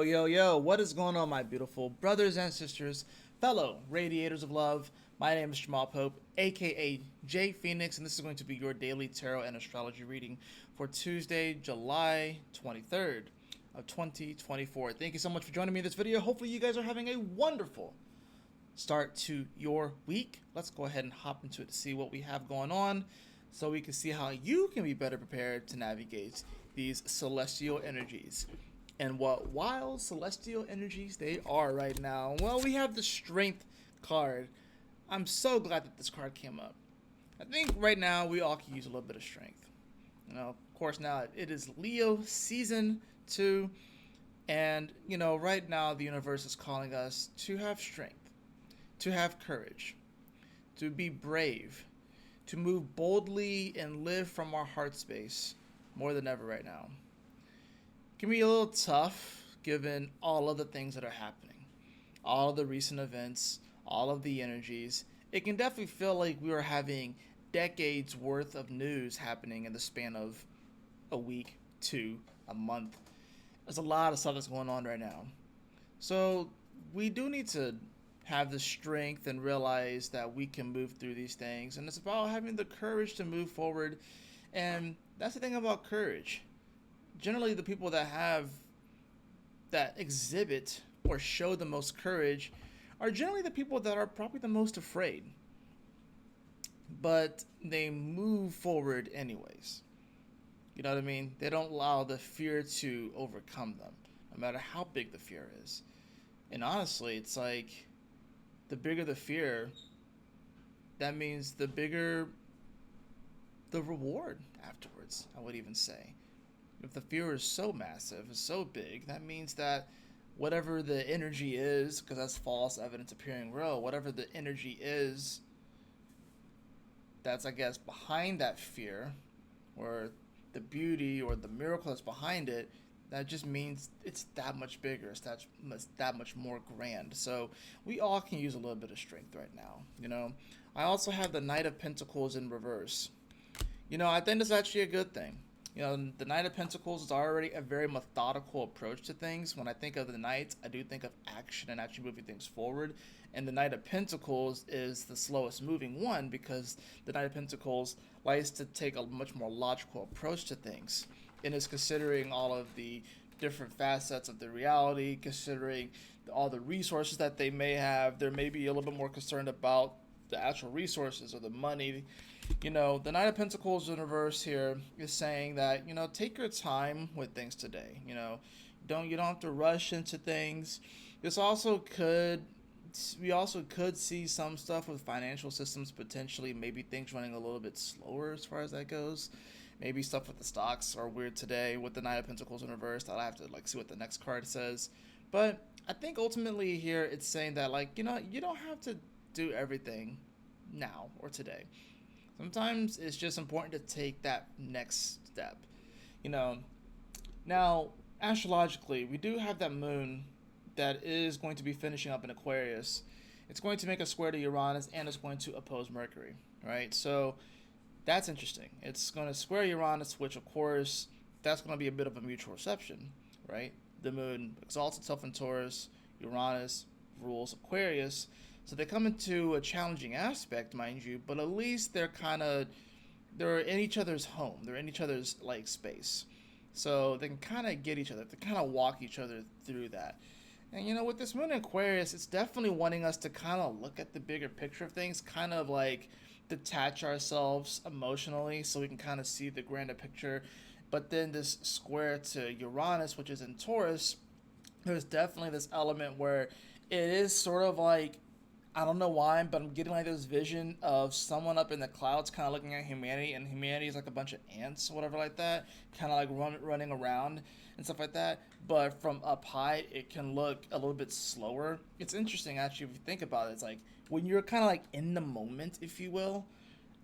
Yo, what is going on, my beautiful brothers and sisters, fellow radiators of love? My name is Jamal Pope, aka J Phoenix, and this is going to be your daily tarot and astrology reading for Tuesday, July 23rd of 2024. Thank you so much for joining me in this video. Hopefully, you guys are having a wonderful start to your week. Let's go ahead and hop into it to see what we have going on so we can see how you can be better prepared to navigate these celestial energies. And what wild celestial energies they are right now. Well, we have the Strength card. I'm so glad that this card came up. I think right now we all can use a little bit of strength. Of course, now it is Leo season 2. And, right now the universe is calling us to have strength, to have courage, to be brave, to move boldly and live from our heart space more than ever right now. Can be a little tough given all of the things that are happening, all of the recent events, all of the energies. It can definitely feel like we are having decades worth of news happening in the span of a week to a month. There's a lot of stuff that's going on right now. So we do need to have the strength and realize that we can move through these things. And it's about having the courage to move forward. And that's the thing about courage. Generally, the people that exhibit or show the most courage are generally the people that are probably the most afraid, but they move forward anyways. You know what I mean? They don't allow the fear to overcome them, no matter how big the fear is. And honestly, it's like the bigger the fear, that means the bigger the reward afterwards, I would even say. If the fear is so massive, is so big, that means that whatever the energy is, because that's false evidence appearing real, whatever the energy is that's, I guess, behind that fear, or the beauty or the miracle that's behind it, that just means it's that much bigger, it's that much more grand. So we all can use a little bit of strength right now. I also have the Knight of Pentacles in reverse. I think that's actually a good thing. The Knight of Pentacles is already a very methodical approach to things. When I think of the Knight, I do think of action and actually moving things forward. And the Knight of Pentacles is the slowest moving one because the Knight of Pentacles likes to take a much more logical approach to things and is considering all of the different facets of the reality, considering all the resources that they may have. They're maybe a little bit more concerned about the actual resources or the money. The Knight of Pentacles in reverse here is saying that, take your time with things today. You don't have to rush into things. We also could see some stuff with financial systems, potentially maybe things running a little bit slower as far as that goes. Maybe stuff with the stocks are weird today with the Knight of Pentacles in reverse. I'll have to see what the next card says. But I think ultimately here it's saying that you don't have to do everything now or today. Sometimes it's just important to take that next step. Now, astrologically, we do have that moon that is going to be finishing up in Aquarius. It's going to make a square to Uranus and it's going to oppose Mercury, right? So that's interesting. It's going to square Uranus, which of course, that's going to be a bit of a mutual reception, right? The moon exalts itself in Taurus, Uranus rules Aquarius. So they come into a challenging aspect, mind you, but at least they're in each other's home. They're in each other's space. So they can kind of get each other. They kind of walk each other through that. And with this moon in Aquarius, it's definitely wanting us to kind of look at the bigger picture of things, kind of detach ourselves emotionally so we can kind of see the grander picture. But then this square to Uranus, which is in Taurus, there's definitely this element where it is sort of I don't know why, but I'm getting this vision of someone up in the clouds kind of looking at humanity, and humanity is like a bunch of ants or whatever like that, kind of running around and stuff like that. But from up high, it can look a little bit slower. It's interesting, actually, if you think about it. It's when you're kind of in the moment, if you will,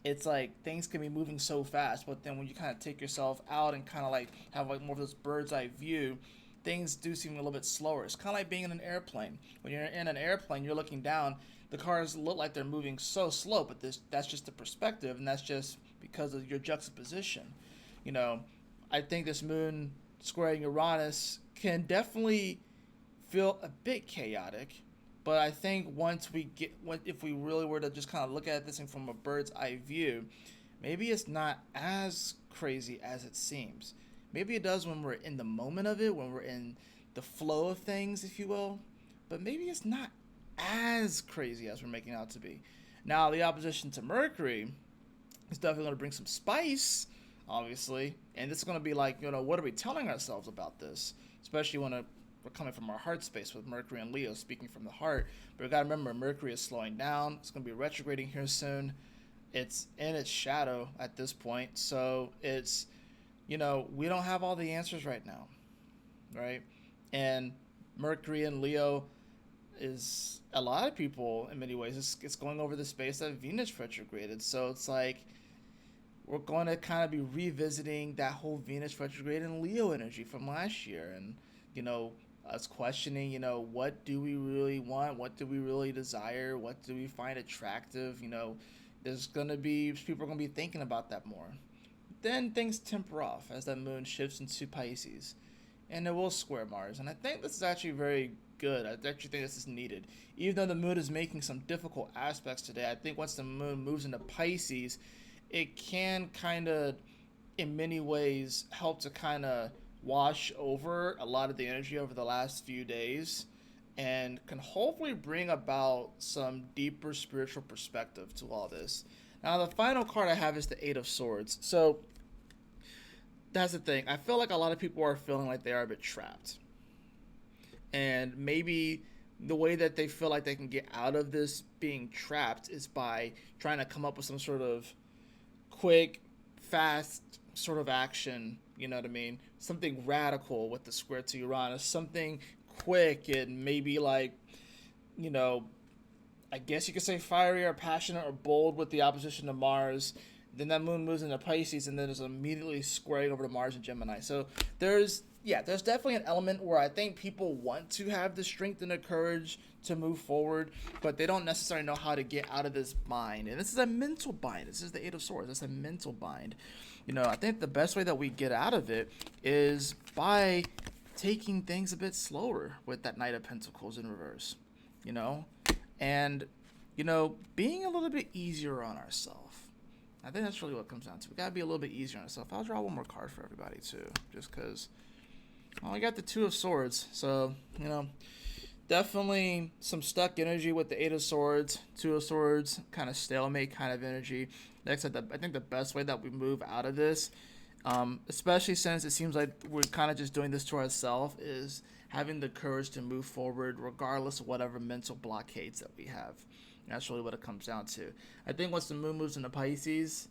it's things can be moving so fast, but then when you kind of take yourself out and kind of have more of this bird's eye view, things do seem a little bit slower. It's kind of like being in an airplane. When you're in an airplane, you're looking down, the cars look like they're moving so slow, but that's just the perspective, and that's just because of your juxtaposition. I think this moon squaring Uranus can definitely feel a bit chaotic. But I think if we really were to just kind of look at this thing from a bird's eye view, maybe it's not as crazy as it seems. Maybe it does when we're in the moment of it, when we're in the flow of things, if you will. But maybe it's not as crazy as we're making out to be. Now, the opposition to Mercury is definitely going to bring some spice, obviously. And this is going to be like, what are we telling ourselves about this? Especially when we're coming from our heart space with Mercury and Leo speaking from the heart. But we got to remember, Mercury is slowing down. It's going to be retrograding here soon. It's in its shadow at this point. So it's, we don't have all the answers right now, right? And Mercury and Leo is a lot of people in many ways. It's going over the space that Venus retrograded. So it's like we're going to kind of be revisiting that whole Venus retrograde and Leo energy from last year. And, us questioning, what do we really want? What do we really desire? What do we find attractive? There's going to be, people are going to be thinking about that more. Then things temper off as that moon shifts into Pisces. And it will square Mars. And I think this is actually very good. I actually think this is needed. Even though the moon is making some difficult aspects today, I think once the moon moves into Pisces, it can kind of, in many ways, help to kind of wash over a lot of the energy over the last few days and can hopefully bring about some deeper spiritual perspective to all this. Now, the final card I have is the Eight of Swords. So, that's the thing. I feel like a lot of people are feeling like they are a bit trapped. And maybe the way that they feel like they can get out of this being trapped is by trying to come up with some sort of quick, fast sort of action, you know what I mean? Something radical with the square to Uranus, something quick and maybe like, I guess you could say fiery or passionate or bold with the opposition to Mars. Then that moon moves into Pisces and then is immediately squaring over to Mars and Gemini. So there's definitely an element where I think people want to have the strength and the courage to move forward, but they don't necessarily know how to get out of this bind. And this is a mental bind. This is the Eight of Swords. It's a mental bind. I think the best way that we get out of it is by taking things a bit slower with that Knight of Pentacles in reverse, and, being a little bit easier on ourselves. I think that's really what it comes down to. We got to be a little bit easier on ourselves. I'll draw one more card for everybody, too, just because, I got the Two of Swords. So, definitely some stuck energy with the Eight of Swords, Two of Swords, kind of stalemate kind of energy. Next, I think the best way that we move out of this, especially since it seems like we're kind of just doing this to ourselves, is having the courage to move forward regardless of whatever mental blockades that we have. And that's really what it comes down to. I think once the moon moves into Pisces,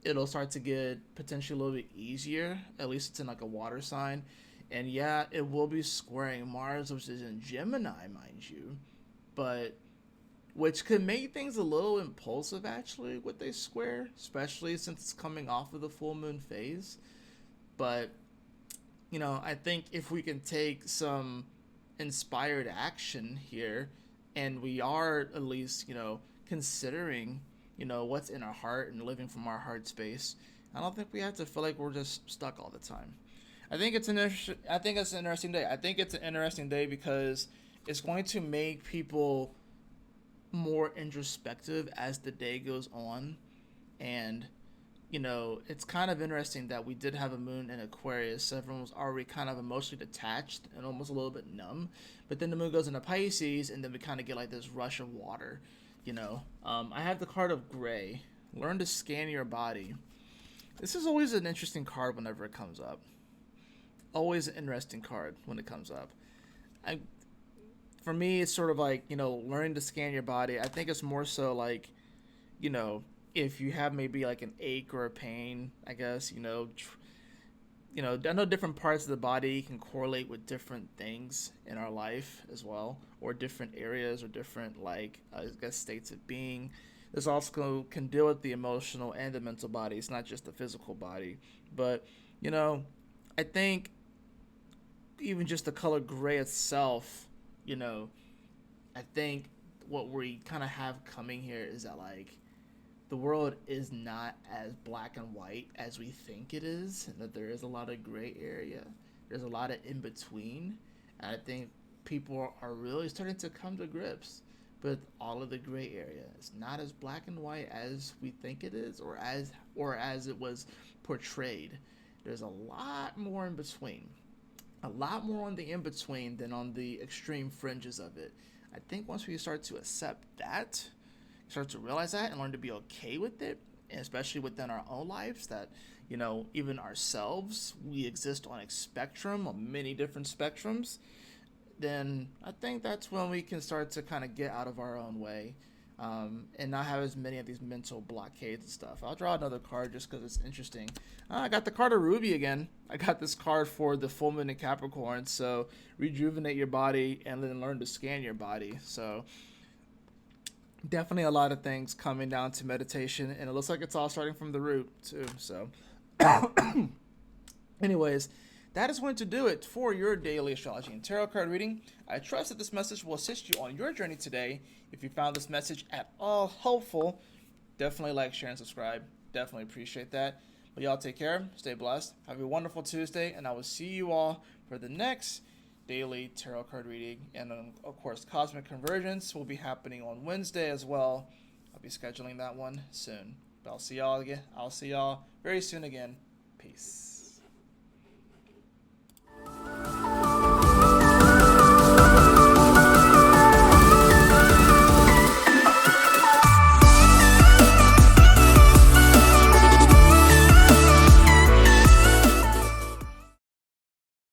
it'll start to get potentially a little bit easier. At least it's in like a water sign. And yeah, it will be squaring Mars, which is in Gemini, mind you. But which could make things a little impulsive, actually, with they square, especially since it's coming off of the full moon phase. But, I think if we can take some inspired action here, and we are at least, considering, what's in our heart and living from our heart space, I don't think we have to feel like we're just stuck all the time. I think it's an interesting day. I think it's an interesting day because it's going to make people more introspective as the day goes on. And, it's kind of interesting that we did have a moon in Aquarius, so everyone was already kind of emotionally detached and almost a little bit numb. But then the moon goes into Pisces, and then we kind of get like this rush of water, I have the card of Gray. Learn to scan your body. This is always an interesting card whenever it comes up. Always an interesting card when it comes up. For me, it's sort of like, learning to scan your body. I think it's more so like, if you have maybe like an ache or a pain, I guess, I know different parts of the body can correlate with different things in our life as well, or different areas or different, like, I guess, states of being. This also can deal with the emotional and the mental body. It's not just the physical body. But, I think even just the color gray itself, I think what we kind of have coming here is that, like, the world is not as black and white as we think it is, and that there is a lot of gray area. There's a lot of in between. And I think people are really starting to come to grips with all of the gray area. It's not as black and white as we think it is, or as it was portrayed. There's a lot more in between. A lot more on the in between than on the extreme fringes of it. I think once we start to accept that, start to realize that and learn to be okay with it, and especially within our own lives, that, even ourselves, we exist on a spectrum, of many different spectrums, then I think that's when we can start to kind of get out of our own way, and not have as many of these mental blockades and stuff. I'll draw another card just because it's interesting. I got the card of Ruby again. I got this card for the full moon in Capricorn. So rejuvenate your body and then learn to scan your body. So definitely a lot of things coming down to meditation, and it looks like it's all starting from the root too. So anyways, that is going to do it for your daily astrology and tarot card reading. I trust that this message will assist you on your journey today. If you found this message at all helpful, definitely like, share, and subscribe. Definitely appreciate that. But y'all take care, stay blessed, have a wonderful Tuesday, and I will see you all for the next daily tarot card reading. And of course, Cosmic Convergence will be happening on Wednesday as well. I'll be scheduling that one soon. But I'll see y'all very soon again. Peace.